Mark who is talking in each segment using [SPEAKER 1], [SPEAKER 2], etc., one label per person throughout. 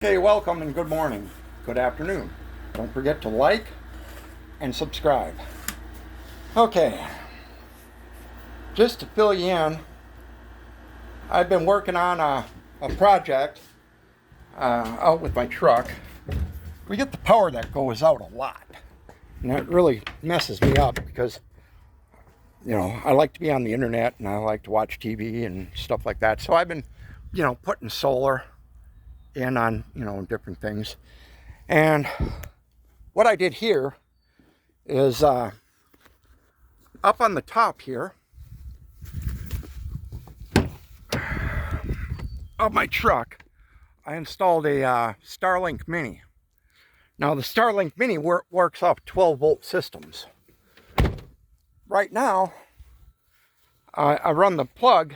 [SPEAKER 1] Okay, welcome and good morning, good afternoon. Don't forget to like and subscribe. Okay, just to fill you in, I've been working on a project out with my truck. We get the power that goes out a lot, and that really messes me up because, I like to be on the internet and I like to watch TV and stuff like that. So I've been, putting solar in on, different things. And what I did here is up on the top here of my truck, I installed a Starlink Mini. Now the Starlink Mini works off 12-volt systems. Right now, I run the plug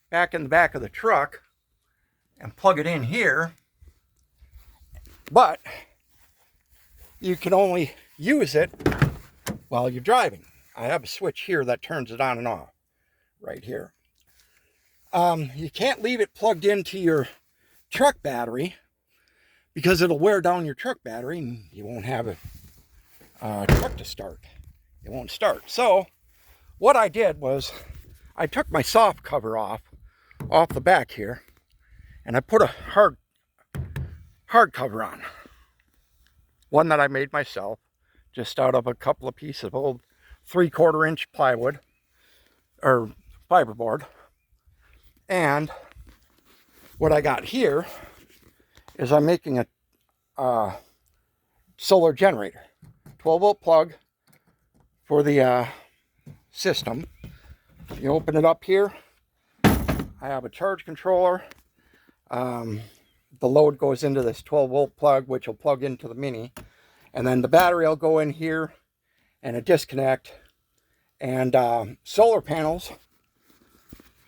[SPEAKER 1] back in the back of the truck and plug it in here, but you can only use it while you're driving. I have a switch here that turns it on and off right here. You can't leave it plugged into your truck battery because it'll wear down your truck battery and you won't have a truck to start. It won't start. So what I did was I took my soft cover off the back here and I put a hard cover on. One that I made myself just out of a couple of pieces of old 3/4 inch plywood or fiberboard. And what I got here is I'm making a solar generator, 12-volt plug for the system. You open it up here. I have a charge controller. The load goes into this 12-volt plug, which will plug into the Mini. And then the battery will go in here and a disconnect. And solar panels.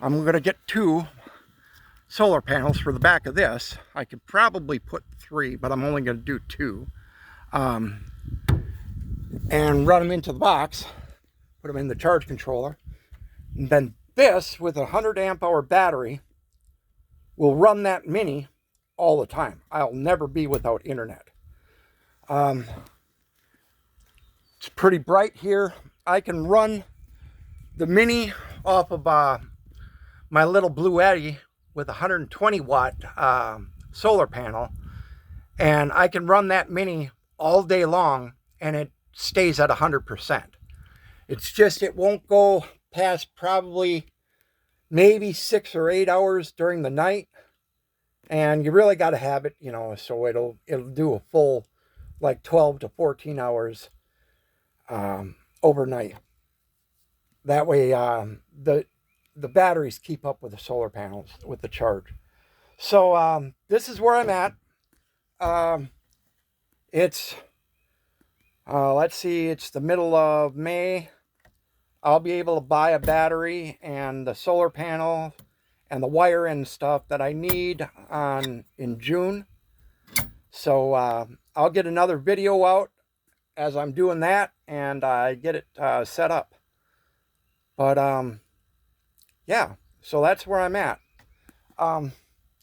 [SPEAKER 1] I'm going to get 2 solar panels for the back of this. I could probably put 3, but I'm only going to do 2. And run them into the box. Put them in the charge controller. And then this, with a 100 amp hour battery, will run that Mini all the time. I'll never be without internet. It's pretty bright here. I can run the Mini off of my little Blue Eddy with a 120 watt solar panel, and I can run that Mini all day long and it stays at 100%. It's just it won't go past probably maybe 6 or 8 hours during the night, and you really got to have it, so it'll do a full like 12 to 14 hours overnight. That way the batteries keep up with the solar panels with the charge. So this is where I'm at. It's let's see, it's the middle of May. I'll be able to buy a battery and the solar panel and the wire and stuff that I need in June. So I'll get another video out as I'm doing that and I get it set up. But yeah, so that's where I'm at.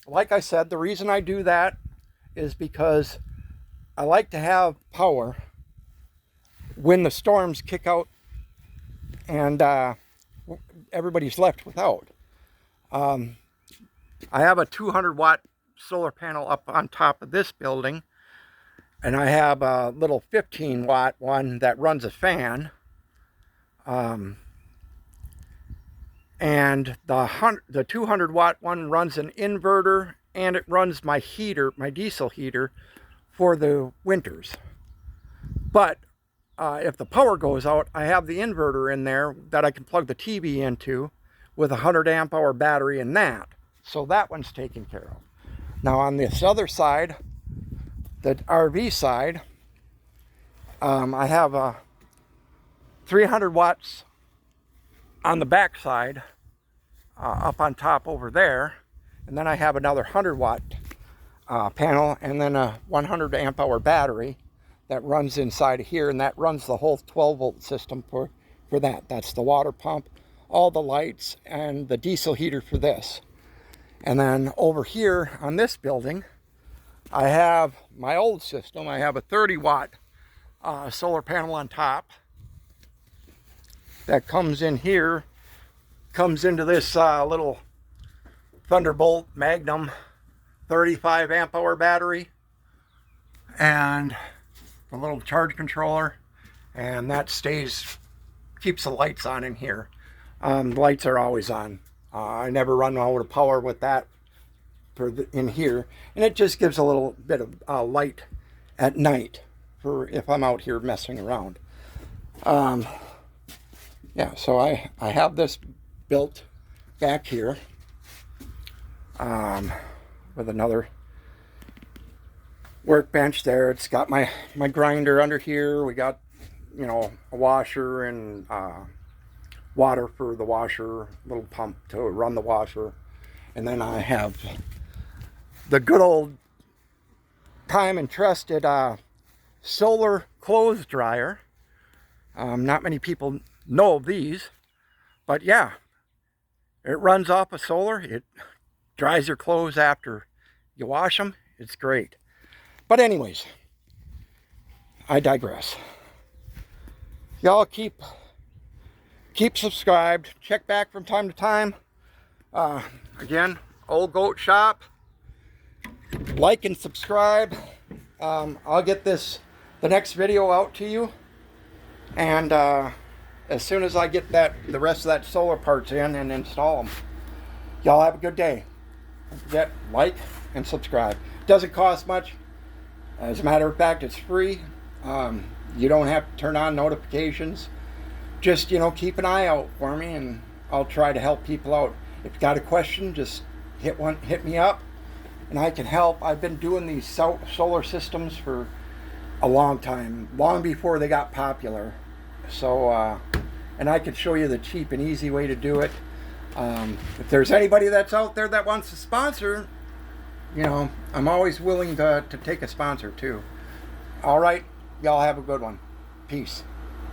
[SPEAKER 1] Like I said, the reason I do that is because I like to have power when the storms kick out and everybody's left without. I have a 200 watt solar panel up on top of this building, and I have a little 15 watt one that runs a fan. And the 200 watt one runs an inverter, and it runs my heater, my diesel heater, for the winters. But if the power goes out, I have the inverter in there that I can plug the TV into with a 100 amp hour battery in that. So that one's taken care of. Now on this other side, the RV side, I have a 300 watts on the back side up on top over there. And then I have another 100 watt panel and then a 100 amp hour battery that runs inside of here, and that runs the whole 12-volt system for that. That's the water pump, all the lights, and the diesel heater for this. And then over here on this building, I have my old system. I have a 30-watt solar panel on top that comes in here, comes into this little Thunderbolt Magnum 35 amp hour battery, and a little charge controller, and that keeps the lights on in here. The lights are always on. I never run out of power with that in here, and it just gives a little bit of light at night for if I'm out here messing around. Yeah, so I have this built back here with another workbench there. It's got my grinder under here. We got, you know, a washer and water for the washer, little pump to run the washer. And then I have the good old time and trusted solar clothes dryer. Not many people know of these, but yeah, it runs off of solar. It dries your clothes after you wash them. It's great. But anyways, I digress. Y'all keep subscribed. Check back from time to time. Again, Old Goat Shop. Like and subscribe. I'll get the next video out to you, and as soon as I get the rest of that solar parts in and install them. Y'all have a good day. Don't forget, like and subscribe. Doesn't cost much. As a matter of fact, it's free. You don't have to turn on notifications. Just, you know, keep an eye out for me, and I'll try to help people out. If you got a question, just hit me up, and I can help. I've been doing these solar systems for a long time, long before they got popular. So, and I can show you the cheap and easy way to do it. If there's anybody that's out there that wants to sponsor, you know, I'm always willing to take a sponsor too. All right, y'all have a good one. Peace.